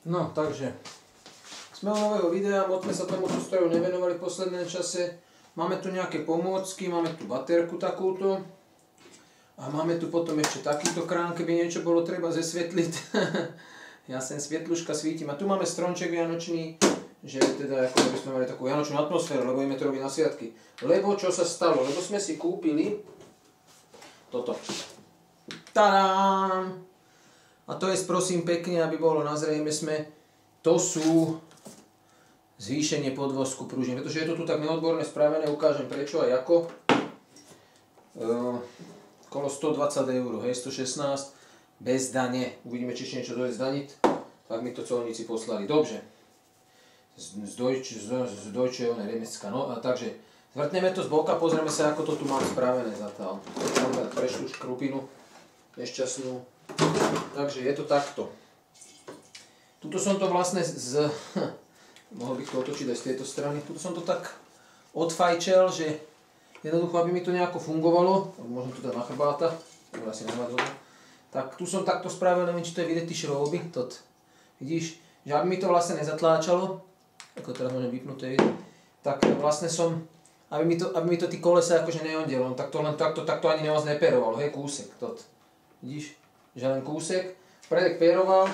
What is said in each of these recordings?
No, takže sme u nového videa, moc sme sa tomuto stroju nevenovali v poslednom čase. Máme tu nejaké pomôcky, máme tu baterku takúto. A máme tu potom ešte takýto krán, keby niečo bolo treba zesvetliť. Ja sem svietluška svítim. A tu máme stromček vianočný, že teda ako by sme mali takú vianočnú atmosféru, lebo ideme to robiť na sviatky. Lebo čo sa stalo? Lebo sme si kúpili toto. Tadám! A to je, prosím pekne, aby bolo nazrejme sme, to sú zvýšenie podvozku pružín. Pretože je to tu tak neodborne spravené, ukážem prečo a ako. Okolo 120 €, hej, 116 bez dane. Uvidíme, či ešte niečo dojde zdaniť. Tak mi to colníci poslali. Dobře. Z Deutsche Nemecka. No a takže zvrtneme to z boka, pozrieme sa, ako to tu mám spravené zatiaľ. Mám prešlú škrupinu nešťastnú. Takže je to takto. Tuto som to vlastne mohol bych to otočiť aj z tejto strany. Tuto som to tak odfajčel, že jednoducho, aby mi to nejako fungovalo. Môžem to dať na chrbáta. Tak tu som takto spravil, neviem, či to je vidieť ty šrouby. Vidíš, že aby mi to vlastne nezatláčalo, ako teraz môžem vypnúť, tak vlastne som, aby mi to tí kolesa akože neondielo, tak to len takto ani nemoc neperovalo, hej, kúsek. Vidíš? Že len kúsek, predek péroval,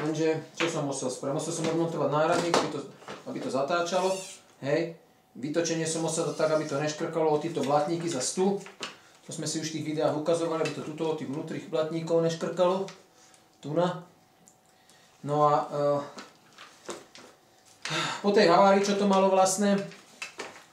lenže čo som musel spraviť? Musel som odmontovať náradník, aby to zatáčalo, hej. Vytočenie som musel dať tak, aby to neškrkalo o títo blatníky za stu. To sme si už v tých videách ukazovali, aby to tuto od tých vnútrých blatníkov neškrkalo. Tuna. No a po tej havárii, čo to malo vlastne,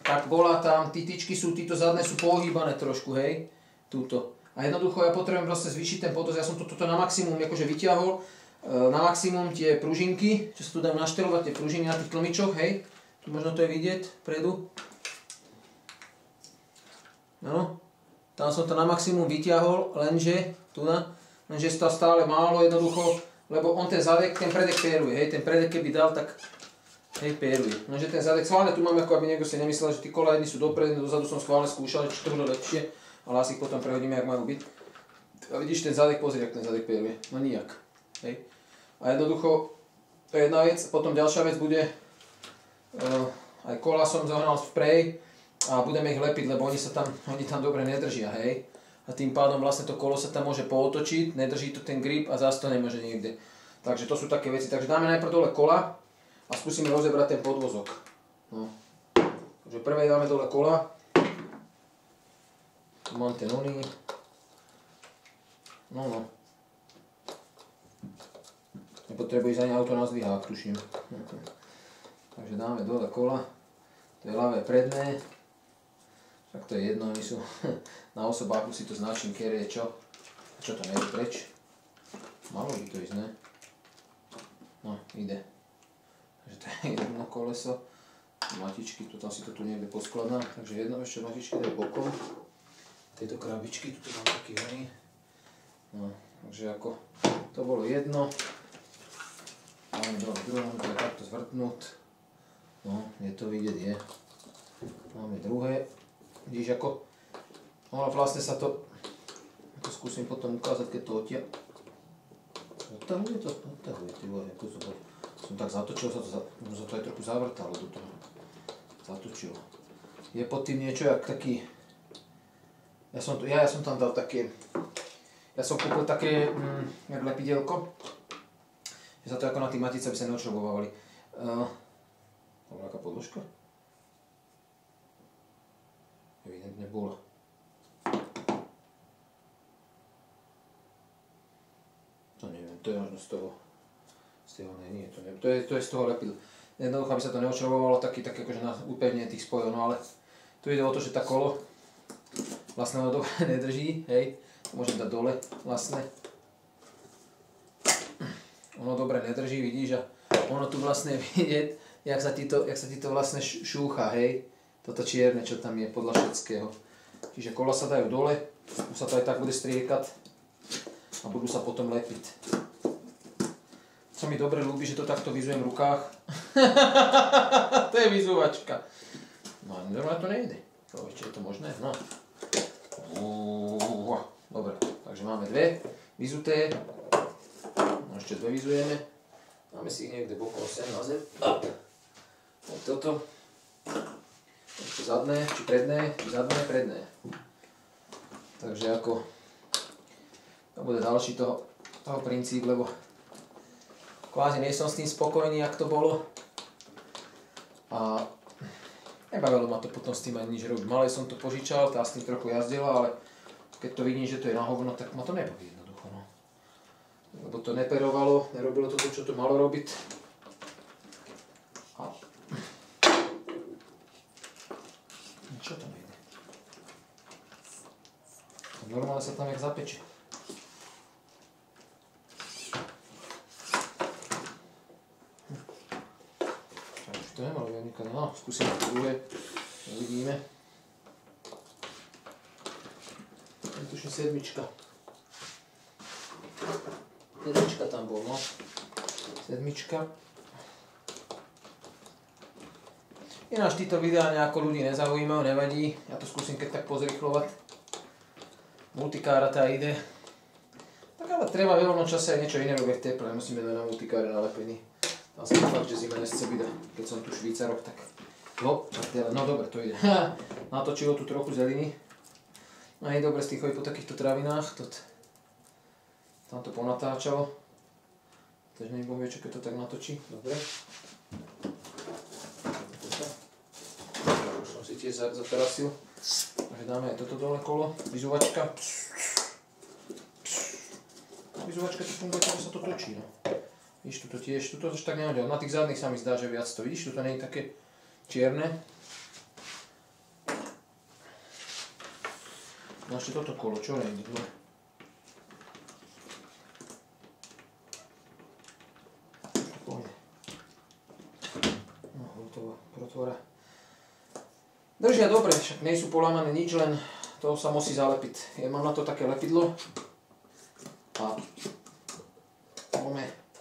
tak bola tam, tyčky sú, títo zadné sú pohýbané trošku, hej. Túto. A jednoducho ja potrebujem vlastne zvýšiť ten podvoz, ja som toto na maximum akože vyťahol, na maximum tie pružinky, čo sa tu dajú naštelovať, tie pružiny na tých tlmičoch, hej, tu možno to je vidieť, vpredu. Áno, tam som to na maximum vyťahol, lenže je to stále málo jednoducho, lebo on ten zadek, ten predek péruje, hej, ten predek keby dal, tak hej, péruje. Lenže ten zadek, schválne tu mám, ako aby niekto si nemyslel, že tí kola jedni sú dopredu, dozadu som schválne skúšal, či to bude lepšie. Ale asi ich potom prehodíme, jak majú byť. A vidíš ten zadek, pozri, jak ten zadek péruje. No nijak. Hej. A jednoducho, to je jedna vec. Potom ďalšia vec bude, aj kola som zohnal v prej a budeme ich lepiť, lebo oni tam dobre nedržia, hej. A tým pádom vlastne to kolo sa tam môže pootočiť, nedrží to ten grip a zase to nemôže niekde. Takže to sú také veci. Takže dáme najprv dole kola a skúsime rozebrať ten podvozok. No. Takže prvé dáme dole kola. Mám ten oný. No. Nepotrebujú ísť ani auto na zdvihák, tuším. Takže dáme dole kola. To je ľavé predné. Tak to je jedno, oni sú na osobáku, si to značím, kere je čo. Čo to nejde preč? Malo by to ísť, ne? No, ide. Takže to je jedno koleso. Matičky, tam si to tu niekde poskladám. Takže jedno ešte matičky daj bokom. Tejto krabičky, tu mám taký oný. No, takže ako to bolo jedno. Máme dole druhé, to je takto zvrtnúť. No, je to vidieť, je. Máme druhé. Vidíš ako, no vlastne sa to skúsim potom ukázať, keď to odťahuje to? Odťahuje, ty vole, ako som tak zatočil, sa to aj trochu zavrtalo do toho. Zatočilo. Je pod tým niečo jak taký. Ja som tam dal také, ja som kúpil také jak lepidelko, že sa to ako na tých matice by sa neočrobovali. To bola aká podložka? Evidentne bola. To neviem, to je možno z toho, nie, to neviem, to je z toho lepidla. Jednoducho, aby sa to neočrobovalo, také akože na upevnenie tých spojov, no ale tu ide o to, že tá kolo vlastne ono dobre nedrží, hej, môžem dať dole, vlastne. Ono dobre nedrží, vidíš, a ono tu vlastne vidieť, jak sa ti to vlastne šúcha, hej, toto čierne, čo tam je podľa všetkého. Čiže kola sa dajú dole, už sa to aj tak bude striekať a budú sa potom lepiť. Co mi dobre ľúbi, že to takto vizujem v rukách. To je vizuvačka. No a normálne to nejde. Či je to možné? No. Dobre, takže máme dve vyzuté. No ešte dve vyzujeme. Máme si ich niekde bokolo sem na zem. Toto. Ešte zadné, či predné, predné. Takže ako to bude ďalší toho princíp, lebo kvázi nie som s tým spokojný, jak to bolo. A nebavilo ma to potom s tým ani nič robiť. Malej som to požičal, tá s tým trochu jazdila, ale keď to vidím, že to je na hovno, tak ma to nebaví jednoducho. No. Lebo to neperovalo, nerobilo to, čo to malo robiť. A čo tam ide? Normálne sa tam jak zapečie. Už to nemalo nikade. No, skúsim to druhé. Uvidíme. Tuším sedmička. Sedmička tam bol, no. Sedmička. Ináč títo videá nejako ľudí nezaujímajú, nevadí. Ja to skúsim keď tak pozrýchlovať. Multikára tá ide. Tak ale treba v voľnom čase aj niečo iné robiť v teple. Nemusíme dať na multikáre nalepený. Tam sa fakt, že zima nesce byť. Keď som tu Švýcarok, tak... No dobre, to ide. Natočilo tu trochu zeliny. No je dobre z tých chodí po takýchto travinách. Tam to ponatáčalo. Takže nebudem vie, čo keď to tak natočí. Dobre. Už som si tiež zaterasil. Takže dáme aj toto dole kolo. Vyzúvačka. Vyzúvačka to funguje tak, že sa to točí. No. Vidíš, tuto tiež, tuto až tak nehodil. Na tých zadných sa mi zdá, že viac to. Vidíš, tuto nie je také čierne. No ešte toto kolo, čo nejde? No, hotovo, protvora. Držia dobre, však nie sú polámané nič, len to sa musí zalepiť. Ja mám na to také lepidlo a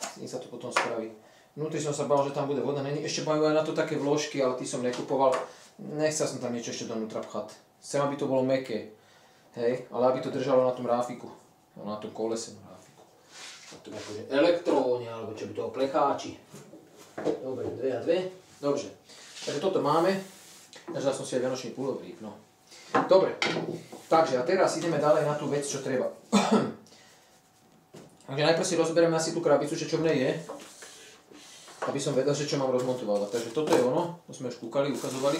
s tým sa to potom spraví. Vnútri som sa bál, že tam bude voda. Ešte majú aj na to také vložky, ale tí som nekupoval. Nechcel som tam niečo ešte donútra pchať. Chcem, aby to bolo mäkké. Hej, ale aby to držalo na tom ráfiku. Na tom kolese na ráfiku. Na tom akože elektróne, alebo čo by toho plecháči. Dobre, 2 a 2. Dobre. Takže toto máme. Nažal som si aj vianočný pulovrík, no. Dobre. Takže a teraz ideme ďalej na tú vec, čo treba. Takže najprv si rozberieme asi tú krabicu, čo v nej je. Aby som vedel, že čo mám rozmontovať. Takže toto je ono. To sme už kúkali, ukazovali.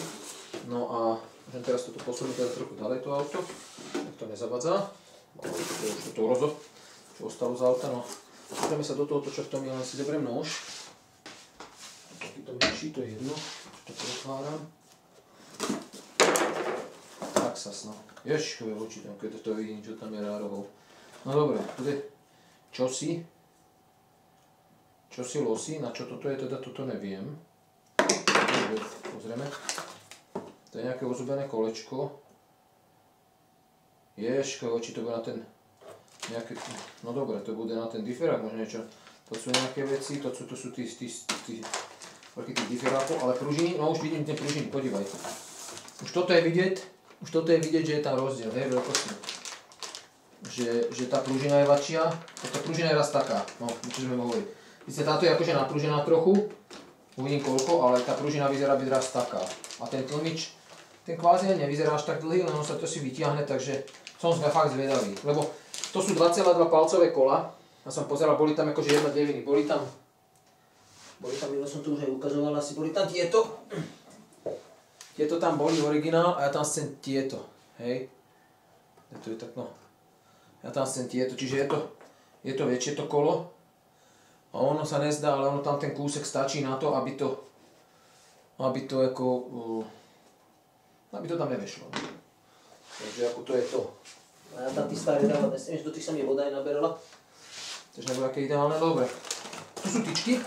No a môžem teraz toto posunúť teda trochu ďalej, to auto. Nech to nezavadzá. Už to rozo, čo ostalo z auta. No. Pozrieme sa do tohoto, čo v tom je, len si zoberiem nôž. Takýto menší, to je jedno. To otváram. Tak sa snad. Ježkové oči tam, keď to vidím, čo tam je rárohov. No dobre, tu je čosi. Čosi losy, na čo toto je, teda toto neviem. Pozrieme. To je nejaké ozubené kolečko. Ježkové oči, to bude na ten... Nejaké, no dobre, to bude na ten diferák, možno niečo. To sú nejaké veci, to sú tí diferákov, ale pružiny, no už vidím tie pružiny, podívaj. Už toto je vidieť, že je tam rozdiel, hej, veľkostne. Že tá pružina je väčšia, tá pružina je raz taká, no, čo sme hovorili. Víte, táto je akože napružená trochu, uvidím koľko, ale tá pružina vyzerá byť raz taká. A ten tlmič, ten kvázi nevyzerá až tak dlhý, len on sa to si vytiahne, takže som fakt zvedavý. Lebo to sú 2,2 palcové kola, ja som pozeral, boli tam akože 1,9, boli tam, jedno som tu už aj ukazoval, asi boli tam tieto. Tieto tam boli originál a ja tam chcem tieto, hej. To je tak, no. Ja tam chcem tieto, čiže je to väčšie to kolo. A ono sa nezdá, ale ono tam ten kúsek stačí na to, aby to tam nevešlo. Takže ako to je to. A ja tam tí staré dávať nesmiem, že do tých sa mi voda aj naberala. Takže nebude aké ideálne, dobre. Tu sú tyčky.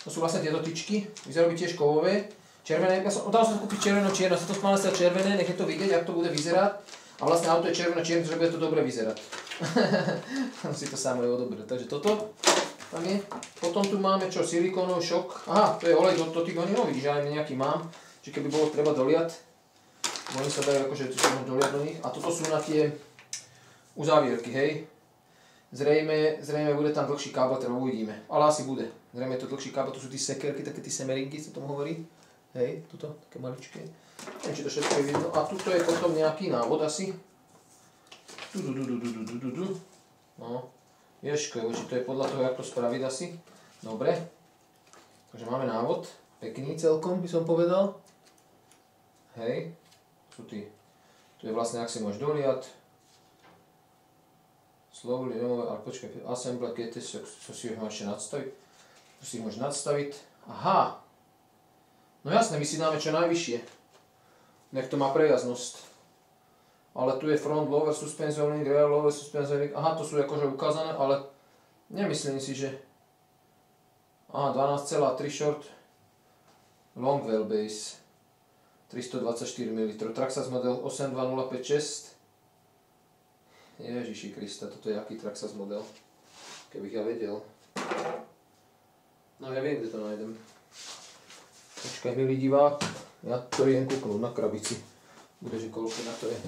To sú vlastne tieto tyčky. Vyzerajú byť tiež kovové. Červené, dal som kúpiť červeno-čierne, sa to spále sa červené, nech je to vidieť, ako to bude vyzerať. A vlastne auto je červeno-čierne, že bude to dobre vyzerať. Si to sám odobrať. Takže toto tam je. Potom tu máme čo, silikónový šok. Aha, to je olej do tých oni, no vidíš, aj nejaký mám. Čiže keby bolo treba doliať. Oni sa dajú akože doliať do nich. A toto sú na tie uzávierky, hej. Zrejme bude tam dlhší kábel, teda uvidíme. Ale asi bude. Zrejme je to dlhší kábel, tu sú tí sekerky, také tí semerinky, sa tomu hovorí. Hej, tuto, také maličké. Neviem, či to všetko je vidno. A tuto je potom nejaký návod asi. No, ješko, či to je podľa toho, jak to spraviť asi. Dobre. Takže máme návod. Pekný celkom, by som povedal. Hej. Sú tí. Tu je vlastne, ak si môžeš doliať. Slowly, ale počkaj, assembly, keď si ich máš ešte nadstaviť. Tu si ich môžeš nadstaviť. Aha. No jasné, my si dáme čo najvyššie. Nech to má prejazdnosť. Ale tu je front lower suspension link, rear lower suspension link. Aha, to sú akože ukázané, ale nemyslím si, že... Aha, 12,3 short long wheelbase. 324 ml. Traxxas model 82056. Ježiši Krista, toto je aký Traxxas model? Kebych ja vedel. No ja viem, kde to nájdem. Počkaj, milý divák, ja to idem kúknúť na krabici. Budeže koľko na to je.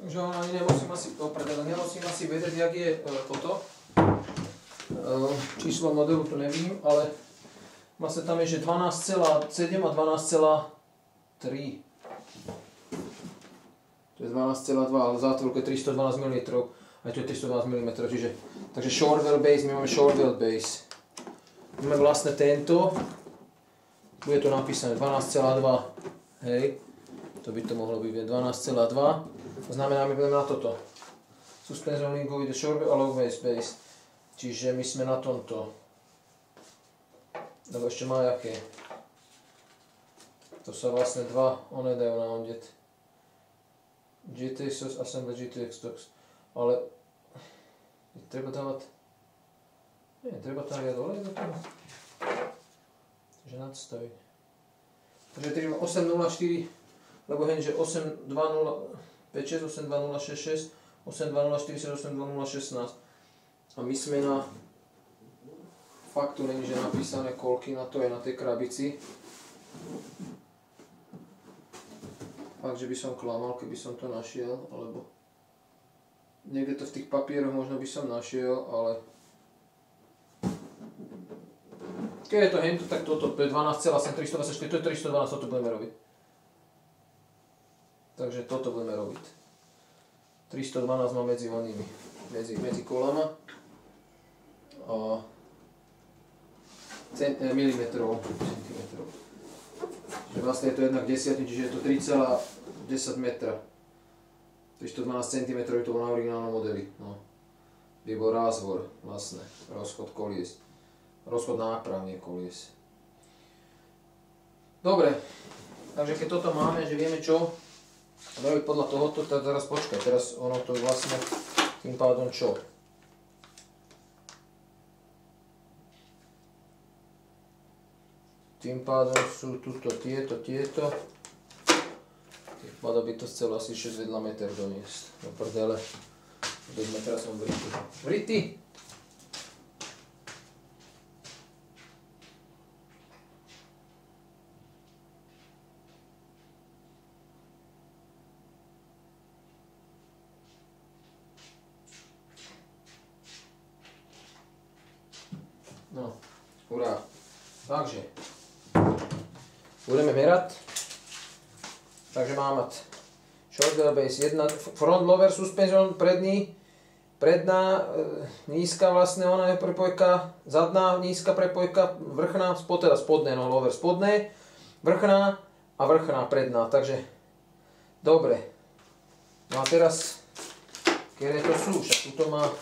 Takže ani nemusím asi vedieť, jak je toto. Číslo modelu tu nevím, ale vlastne tam je, že 12,7 a 12,3. To je 12,2, ale zátvorka je 312 mm. Aj to je 312 mm, takže short wheelbase, my máme short wheelbase. Máme vlastne tento. Bude to napísané 12,2. Hej. To by to mohlo byť 12,2. To znamená, my budeme na toto. Suspension link with the short a low wheelbase. Čiže my sme na tomto. Lebo ešte má jaké. To sa vlastne dva, one dajú na ondet. GTX Assembly GTX Stocks. Ale treba dávať... Nie, treba tam viac olej do toho. Takže nadstaviť. Takže tedy 804, lebo hen, že 82056, 82066, 82040, 82016. A my sme na... Fakt tu není, že napísané koľky na to je na tej krabici. Fakt, že by som klamal, keby som to našiel, alebo... Niekde to v tých papieroch možno by som našiel, ale... Keď je to hento, tak toto je 12,324, to je 312, toto budeme robiť. Takže toto budeme robiť. 312 má medzi onými, medzi kolama. A milimetrov, centimetrov. Čiže vlastne je to 1 k 10, čiže je to 3,10 metra. 312 cm je to na originálnom modeli. No. Kde bol rázvor, vlastne, rozchod kolies. Rozchod náprav, nie kolies. Dobre, takže keď toto máme, že vieme čo robiť podľa tohoto, tak teraz počkaj, teraz ono to vlastne tým pádom čo? Tým pádom sú tuto tieto. Tým pádom by to chcelo asi 6 vedľa meter doniesť. No prdele. Teraz som vrity. No, hurá. Takže, budeme merať. Takže máme mať short wheelbase 1, front lower suspension predná nízka vlastne ona je prepojka, zadná nízka prepojka, vrchná, teda spodné, no lower spodné, vrchná a vrchná predná, takže dobre. No a teraz, ktoré to sú, však tuto máme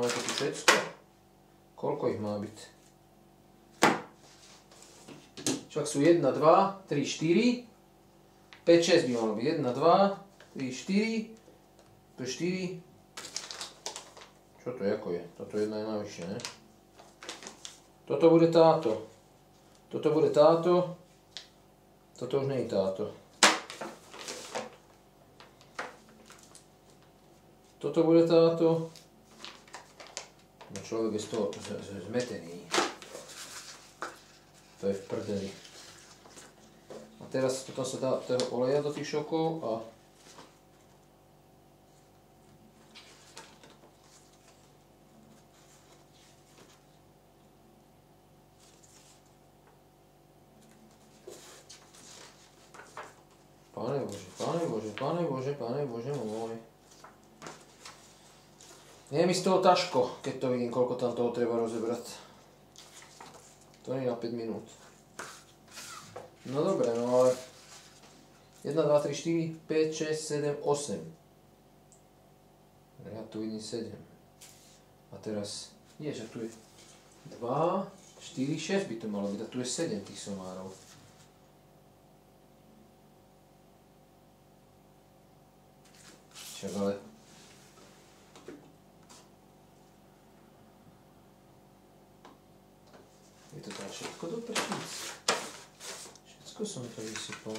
to tu všetko. Koľko ich má byť? Však sú 1, 2, 3, 4, 5, 6 by malo byť. 1, 2, 3, 4, to je 4. Čo to je, ako je? Toto jedna je najvyššia, ne? Toto bude táto. Toto bude táto. Toto už nie je táto. Toto bude táto. No človek je z toho zmetený. To je v prdeli. A teraz potom sa dá toho oleja do tých šokov a Pane Bože môj. Nie je mi z toho ťažko, keď to vidím, koľko tam toho treba rozebrať. To nie je na 5 minút. No dobre, no ale 1, 2, 3, 4, 5, 6, 7, 8. Ja tu vidím 7. A teraz, nie, že tu je 2, 4, 6 by to malo byť, a tu je 7 tých somárov. Však ale je to tam všetko do prčíc. Všetko som to vysypal.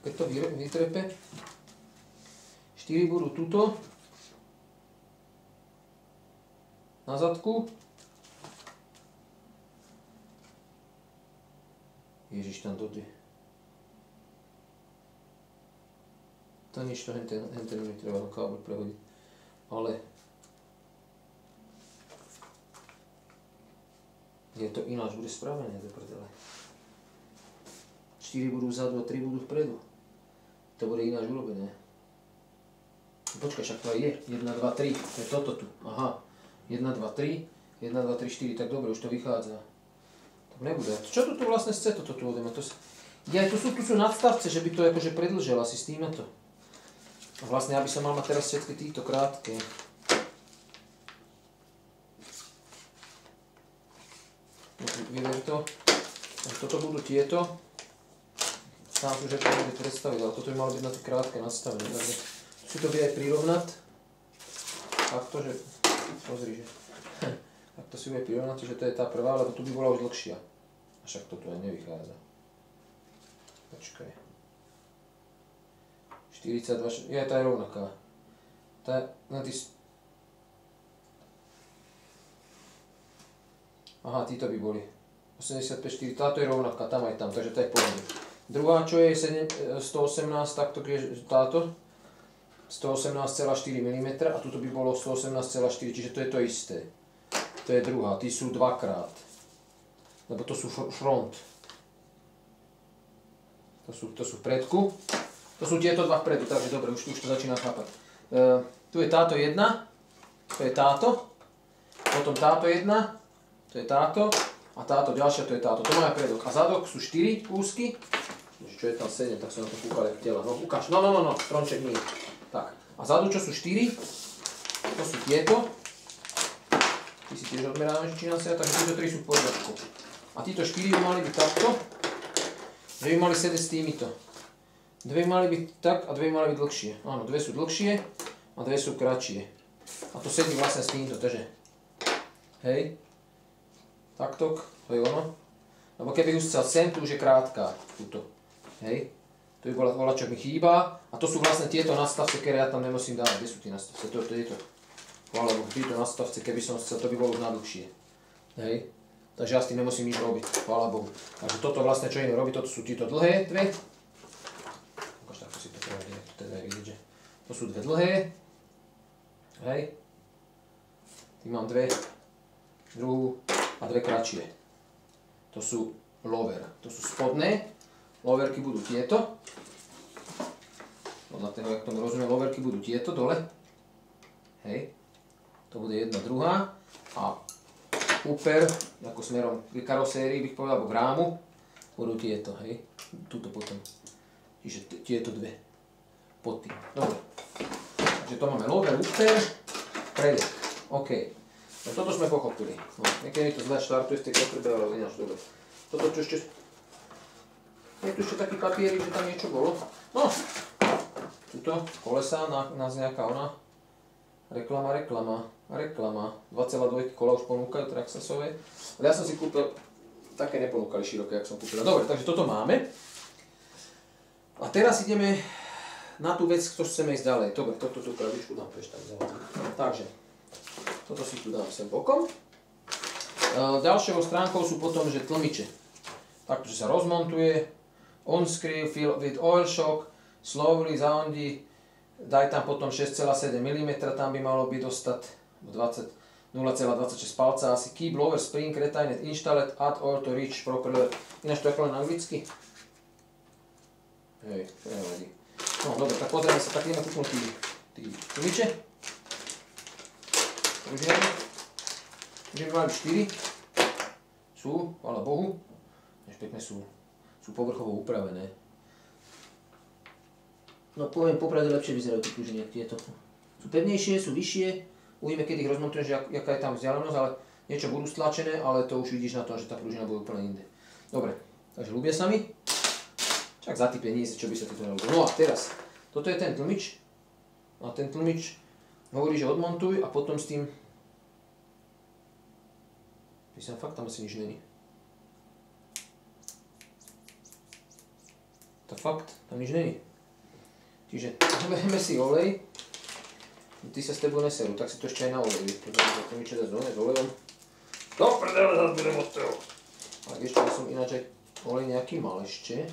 Keď to vytrepe, 4 budú tuto na zadku. Ježiš, tam dojde. To nič, to henten mi treba kábel prehodiť. Ale je to ináč, bude spravené do prdele. 4 budú vzadu a 3 budú vpredu. To bude ináč urobené. Počkaj, však to aj je. 1, 2, 3. To je toto tu. Aha. 1, 2, 3. 1, 2, 3, 4. Tak dobre, už to vychádza. Tak nebude. Čo tu vlastne chce toto tu odeme? Tu sú nadstavce, že by to akože predĺžil asi s týmto. A vlastne ja by som mal mať teraz všetky týchto krátke. Vyver to. Toto budú tieto. Sám už to bude predstaviť, ale toto by malo byť na tie krátke nastavené. Takže si to vie aj prirovnať. Takto, že... Pozri, že... Takto si vie prirovnať, že to je tá prvá, lebo tu by bola už dlhšia. A však toto aj nevychádza. Počkaj. 42, tá je rovnaká. Aha, títo by boli. 85, 4, táto je rovnaká, tam aj tam, takže to je pohode. Druhá, čo je 118, takto je táto. 118,4 mm a tuto by bolo 118,4, čiže to je to isté. To je druhá, tí sú dvakrát. Lebo to sú front. To sú vpredku. To sú tieto dva vpredu, takže dobre, už to začína chápať. Tu je táto jedna, to je táto, potom táto jedna, to je táto a táto ďalšia, to je táto. To má predok. A zadok sú 4 kúsky. Čo je tam 7, tak som na to kúkal jak tela. No ukáž, no, stronček nie. Tak, a zadu čo sú 4, to sú tieto. Ty si tiež odmeráme, že či nás ja, takže tieto 3 sú v poriadku. A títo 4 by mali byť takto, že by mali sedieť s týmito. Dve mali byť tak a dve mali byť dlhšie. Áno, dve sú dlhšie a dve sú kratšie. A to sedí vlastne s týmto, takže. Hej. Taktok, to je ono. Lebo keby už chcel sem, tu už je krátka. Tuto. Hej. Tu by bola čo mi chýba. A to sú vlastne tieto nastavce, ktoré ja tam nemusím dávať. Kde sú tie nastavce? To je to. Chvála Bohu, títo nastavce, keby som chcel, to by bolo už najdlhšie. Hej. Takže ja s tým nemusím nič robiť. Chvála Bohu. Takže toto vlastne, čo idem robiť, toto sú títo dlhé dve. To sú dve dlhé, hej, Tým mám druhú a dve kratšie. To sú lover. To sú spodné. Loverky budú tieto. Podľa toho, jak tomu rozumiem, loverky budú tieto dole. Hej. To bude jedna, druhá. A upper, ako smerom k karosérii bych povedal, alebo k rámu, budú tieto, hej. Tuto potom. Čiže tieto dve. Pod tým. Dobre. Takže to máme lover, upper, predek. OK. No toto sme pochopili. No, niekedy mi to zvlášť štartuje z tej kotrbe, ale ináč dobre. Toto čo ešte... Je tu ešte taký papierik, že tam niečo bolo. No. Tuto kolesa, nás nejaká ona. Reklama. 2,2 kola už ponúkajú Traxxasové. Ale ja som si kúpil, také neponúkali široké, jak som kúpil. Dobre, takže toto máme. A teraz ideme na tú vec, ktorú chceme ísť ďalej. Dobre, tú krabičku dám preč tak ďalej. Takže, toto si tu dám sem bokom. Ďalšou stránkou sú potom, že tlmiče. Takto, že sa rozmontuje. On-screw, fill with oil shock, slowly, zaundi. Daj tam potom 6,7 mm, tam by malo byť dostať 0,26 palca asi. Keep lower spring retained installed, add oil to reach proper level. Ináč to je len anglicky. Hej, to nevadí. No dobre, tak pozrieme sa, tak ideme kúknúť tí tlmiče. Pružiny by mali 4. Sú, chvála Bohu. Než pekne sú povrchovo upravené. No poviem, popravde lepšie vyzerajú tie pružiny, ako tieto. Sú pevnejšie, sú vyššie. Uvidíme, keď ich rozmontujem, že jaká je tam vzdialenosť, ale niečo budú stlačené, ale to už vidíš na tom, že tá pružina bude úplne inde. Dobre, takže ľúbia sa mi. Čak za tie peniaze, čo by sa ti to nelúbilo. No a teraz, toto je ten tlmič. A ten tlmič hovorí, že odmontuj a potom s tým... Myslím, fakt tam asi nič není. To fakt, tam nič není. Čiže vezme si olej, ty sa s tebou neserú, tak si to ešte aj na olej, pretože to niečo dať s olejom. Do prdele, zase budem od toho. Ale ešte som ináč aj olej nejaký mal ešte,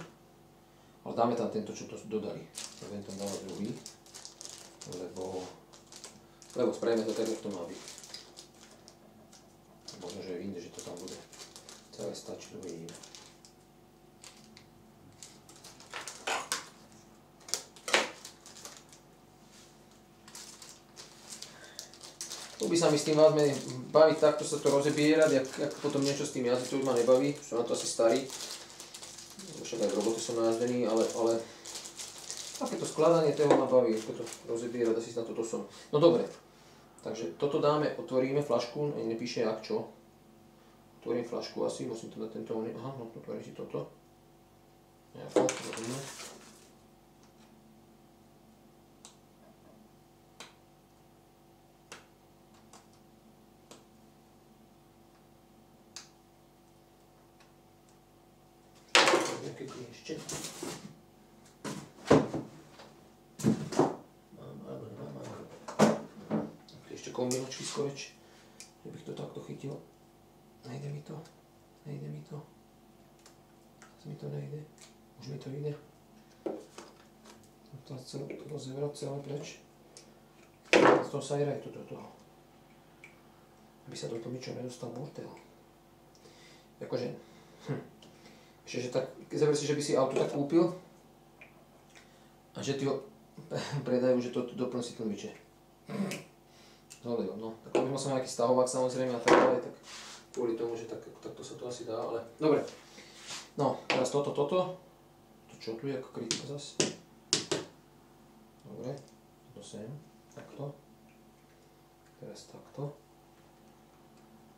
ale dáme tam tento, čo to dodali. Neviem tam dávať druhý, lebo spravíme to tak, jak to má byť. Možno, že je inde, že to tam bude. Celé stačí, to vidíme. Tu by sa mi s tým vlastne baviť takto sa to rozebierať, jak potom niečo s tým jazdiť, to už ma nebaví, som na to asi starý. Však aj v robote som najazdený, ale takéto skladanie toho ma baví, ako to rozebierať, asi na toto som. No dobre, takže toto dáme, otvoríme fľašku, ani nepíše jak čo. Otvorím fľašku asi, musím to dať tento, aha, no otvorím si toto. Nejako, rozumiem. Ešte. Mám, alebo nemám. Ešte kombinačky skoreč, že bych to takto chytil. Nejde mi to. Zase mi to nejde. Už mi to ide. To rozebrať celé preč. Z toho sa aj toto toho. Aby sa do tlmiča nedostal mortel. Akože... Čiže tak, zaber si, že by si auto tak kúpil a že ti ho predajú, že to doplň si tlmiče. No, tak by mal som nejaký stahovák samozrejme a tak ďalej, tak kvôli tomu, že takto sa to asi dá, ale... Dobre. No, teraz toto. To čo tu je ako kritika zase? Dobre, toto sem, takto. Teraz takto.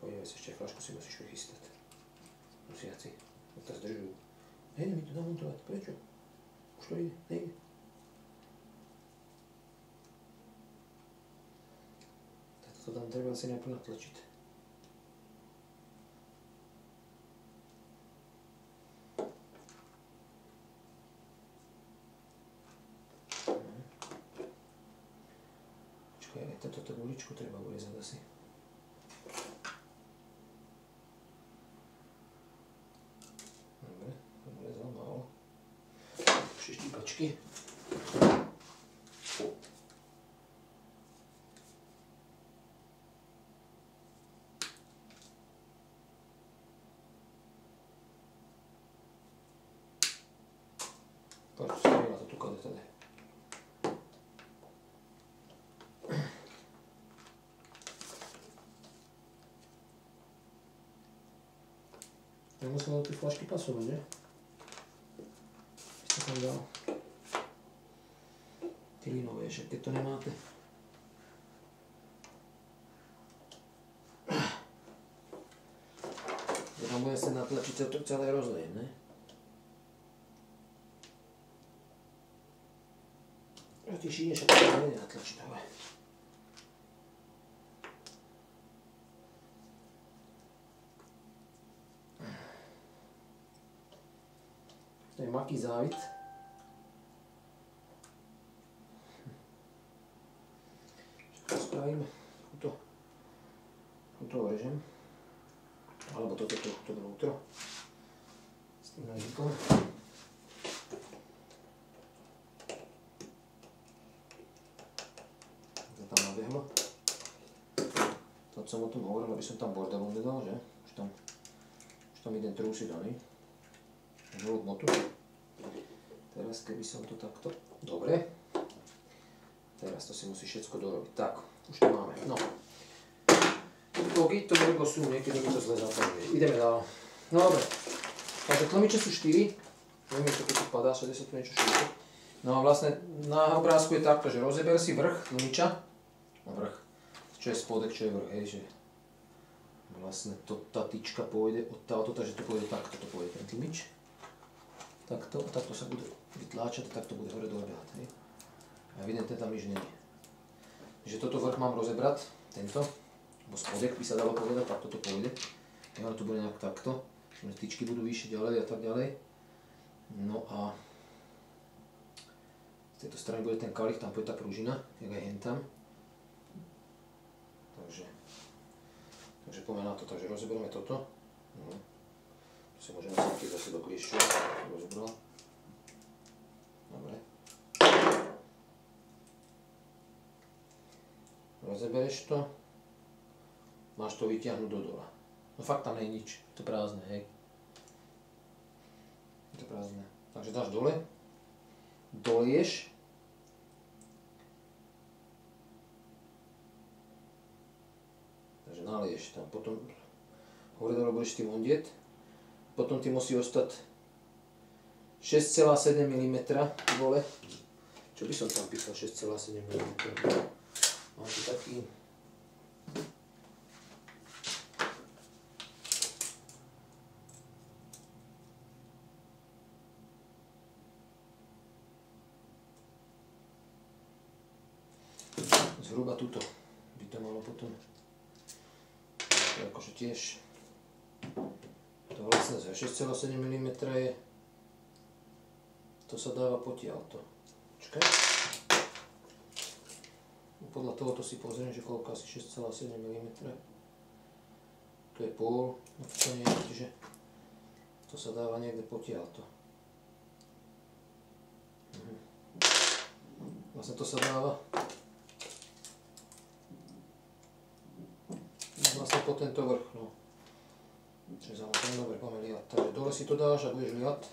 Pojďme si ešte fľašku si musíš vychystať. Musiaci. To zdržujú. Nejde mi to namontovať. Prečo? Už to ide. Nejde. Tak to tam treba asi najprv natlačiť. Počkaj, aj toto guličku treba urezať asi. Šištipačky. Počkaj, strieľa to tu kade tady. Nemuselo do tej flašky pasovať, že? Ste tam dal. Tylinové, však keď to nemáte. Ja tam budem sa natlačiť, to celé rozlejem, ne? A ty šiješ, ako to bude natlačiť, ale. To je maký závit. Čo spravíme? Tuto orežem. Alebo toto vnútro. S tým nožikom. To tam nabehlo. To som o tom hovoril, aby som tam bordelom nedal, že? Už tam jeden trúsi daný. Žolú motu. Teraz keby som to takto... Dobre. Teraz to si musí všetko dorobiť. Tak, už to máme. No. To bolo sú, niekedy mi to zle zapadne. Ideme dál. No dobre. Takže tlmiče sú 4. Neviem, čo keď to padá, všade sa tu niečo šíri. No a vlastne na obrázku je takto, že rozeber si vrch tlmiča. No vrch. Čo je spodek, čo je vrch, hej, že... Vlastne tá tyčka pôjde odtáto, takže to pôjde takto, to pôjde ten tlmič. Takto sa bude vytláčať a takto bude hore dole behať, hej. A evidentne tam nič není. Takže toto vrch mám rozebrať, tento. Bo spodek by sa dalo povedať, takto to pôjde. Ja to bude nejak takto. Tyčky budú vyššie ďalej a tak ďalej. No a z tejto strany bude ten kalich, tam pôjde tá pružina, jak aj hentam. Takže poďme na to, takže rozeberieme toto. No. To si môžeme keď zase do kliešťu rozebral. Dobre. Rozebereš to. Máš to vyťahnuť do dola. No fakt tam nie je nič, je to prázdne, hej. Je to prázdne. Takže dáš dole, dolieš. Takže nalieš tam, potom hore dole budeš tým ondieť. Potom ti musí ostať 6,7 mm dole. Čo by som tam písal 6,7 mm? Mám tu taký... Zhruba tuto by to malo potom, to akože tiež, to vlastne 6,7 mm je, to sa dáva potiaľto. Počkaj. Podľa tohoto si pozriem, že koľko asi 6,7 mm. To je pol, no to nie je, čiže to sa dáva niekde potiaľto. Vlastne to sa dáva vlastne po tento vrch, no. Čiže samozrejme dobre, poďme liať. Takže dole si to dáš a budeš liať.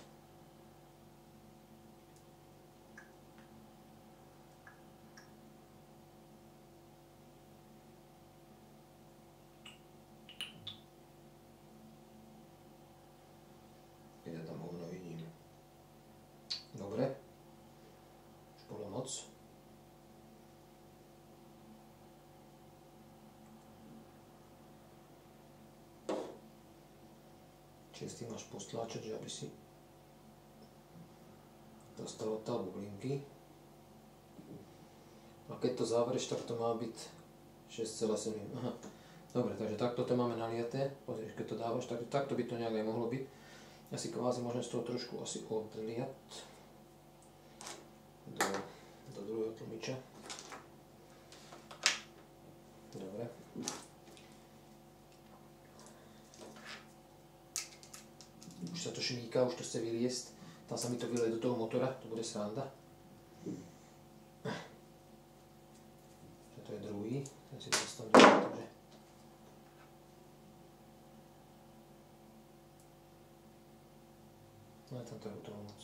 Keď ja tam hovno vidím. Dobre. Už bolo moc. Čiže s tým máš postláčať, že aby si dostal tá bublinky. A keď to zavreš, tak to má byť 6,7. Aha. Dobre, takže takto to máme naliaté. Pozrieš, keď to dávaš, tak takto by to nejak aj mohlo byť. Ja si kvázi môžem z toho trošku asi odliať do druhého tlmiča. Dobre. Už sa to šmíka, už to chce vyliesť. Tam sa mi to vyleje do toho motora, to bude sranda. To je druhý, ten si dostanú do toho, takže... No je tam to toho moc.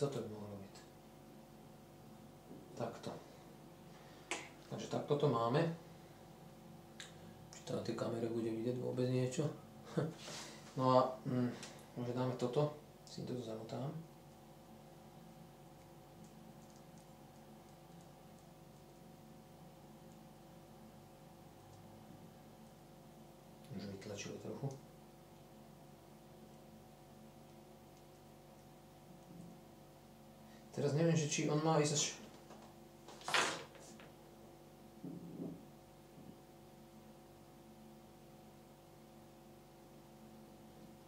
Toto by mohlo byť. Takto. Takže takto to máme. Či to na tej kamere bude vidieť vôbec niečo. No a už dáme toto. Si toto zamotám. Už vytlačilo trochu. Teraz neviem, že či on má ísť až...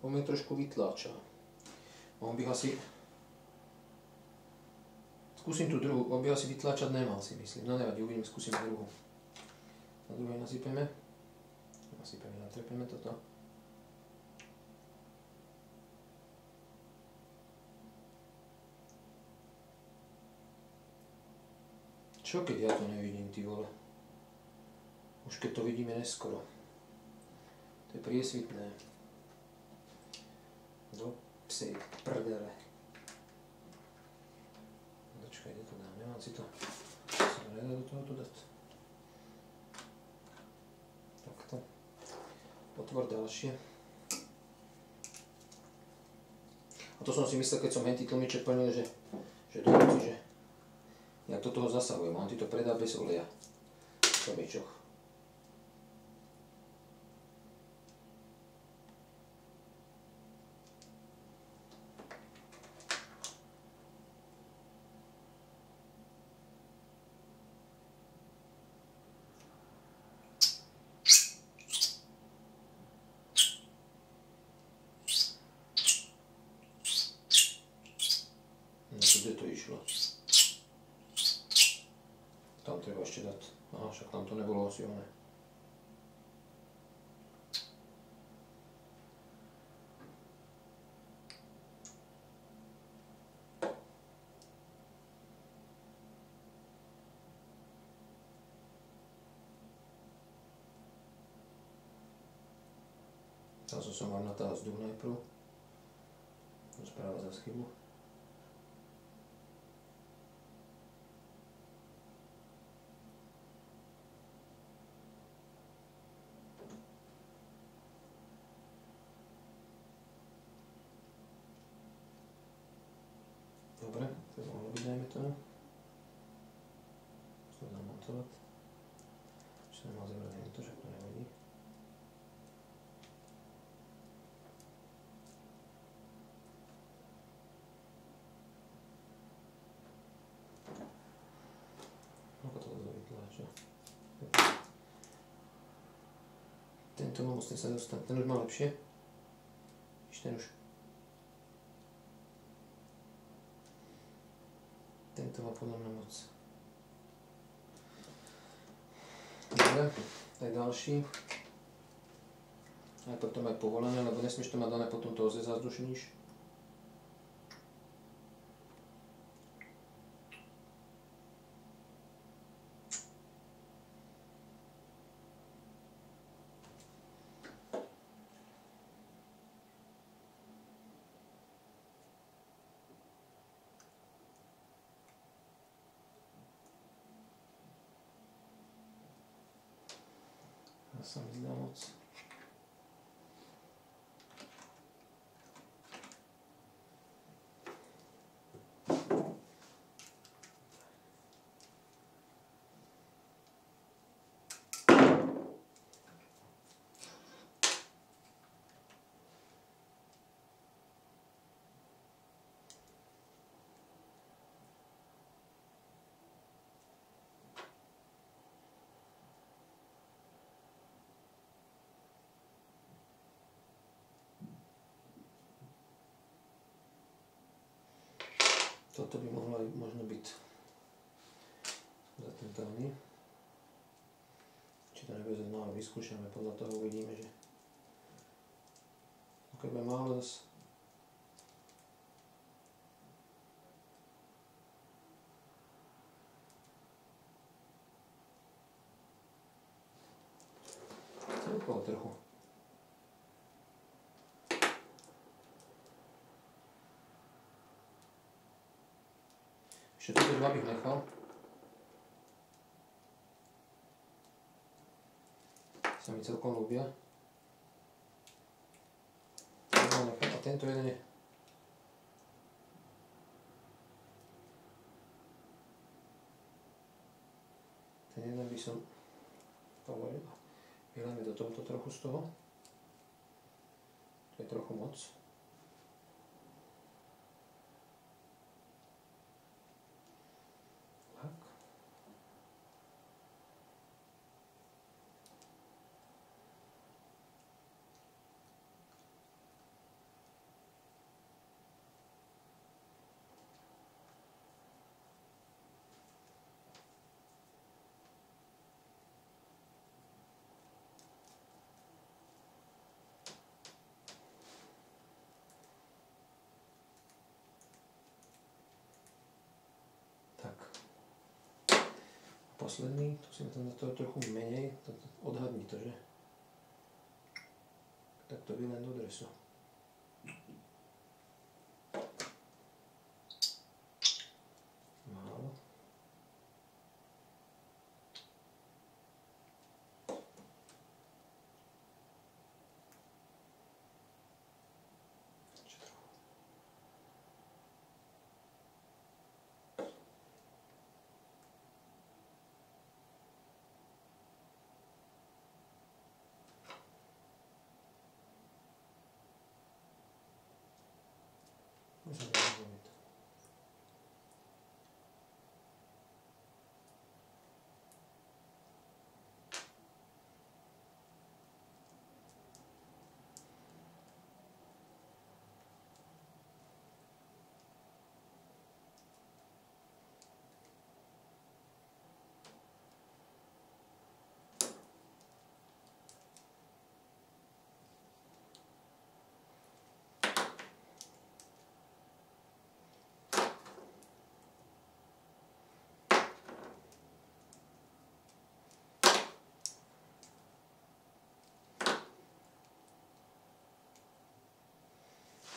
On mi trošku vytláča. On by asi... Skúsim tú druhú, on by asi vytláčať nemal, si myslím. No nevadí, uvidím, skúsim druhú. Na druhej nasypeme. Natrepeme toto. Čo keď ja to nevidím, ty vole? Už keď to vidíme neskoro. To je priesvitné. Do psej prdele. Počkaj, kde to dám? Nemám si to... sa nedá do toho tu dať. Takto. Otvor ďalšie. A to som si myslel, keď som henty tlmiče plnil, že jak to toho zasahujem. On ti to predá bez oleja. V tlmičoch. Kde to išlo? Tam treba ešte dať. Aha, však tam to nebolo silné. Teraz som vám natáhal vzduch najprv. Správa za chybu. Dobre, to je mohlo byť, dajme tomu. Musím to namontovať. Či sa nemal zavrať to, že to nehodí. Ako to vytláča. Tento má musím sa dostať, ten už má lepšie. Ten už. Tento má podľa mňa moc. Dobre, tak ďalší. Najprv to maj povolené, lebo nesmieš to mať dané, potom to zazdušníš. Sa mi zdá moc. Toto by mohlo aj možno byť za tento oný. Či to nebude znova vyskúšame, podľa toho uvidíme, že keď bude málo zase. Trochu. Ešte toto dva bych nechal. Sa mi celkom ľúbia. A tento jeden je... Ten jeden by som povolil. Vyliame do tohoto trochu z toho. To je trochu moc. Tak. Posledný, tu si tam na toho trochu menej, odhadni to, že? Tak to by len do dresu. Málo.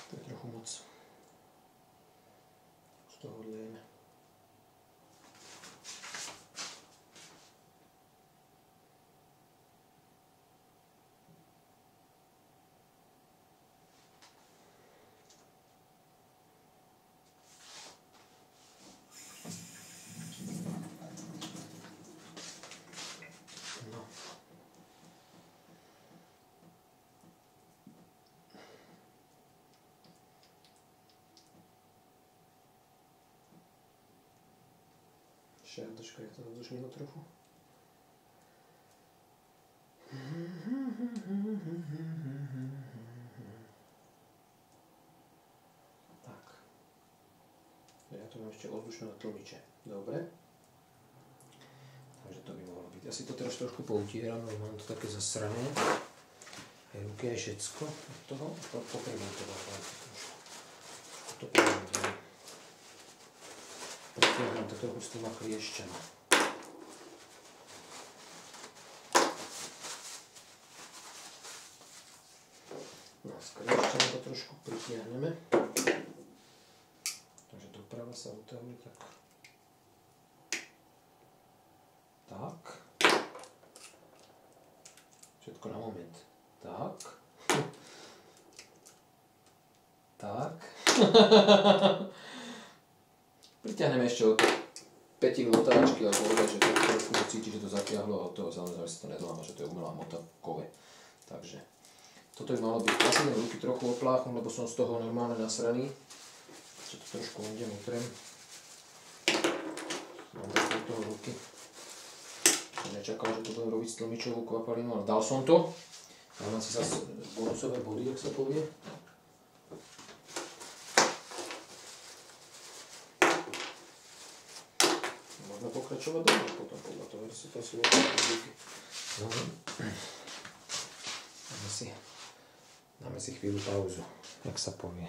To je trochu moc. Z toho odlejeme. Počkaj, ja to rozduším trochu. Tak. Ja tu mám ešte oddušené tlmiče. Dobre. Takže to by mohlo byť. Ja si to teraz trošku poutieram, lebo mám to také zasrané. Aj ruky, aj všetko od toho. Potrebujem to trošku. To poviem. Pritiahnem to trochu s týma kliešťama. No, s kliešťami to trošku pritiahneme. Takže doprava sa utahuje tak. Tak. Všetko na moment. Tak. Tak. Pritiahneme ešte od pätinu otáčky, alebo že to trošku cíti, že to zatiahlo a od toho samozrejme si to nedoláma, že to je umelá hmota v kove. Takže toto by malo byť. Posledné ruky trochu opláchnu, lebo som z toho normálne nasraný. Čo to trošku ondem utrem. Mám tak do toho ruky. Som nečakal, že to budem robiť s tlmičovou kvapalinu, ale dal som to. Dávam si zase bonusové body, jak sa povie. Pokračovať doma potom podľa toho, že si to asi ruky. No. Dáme si chvíľu pauzu, jak sa povie.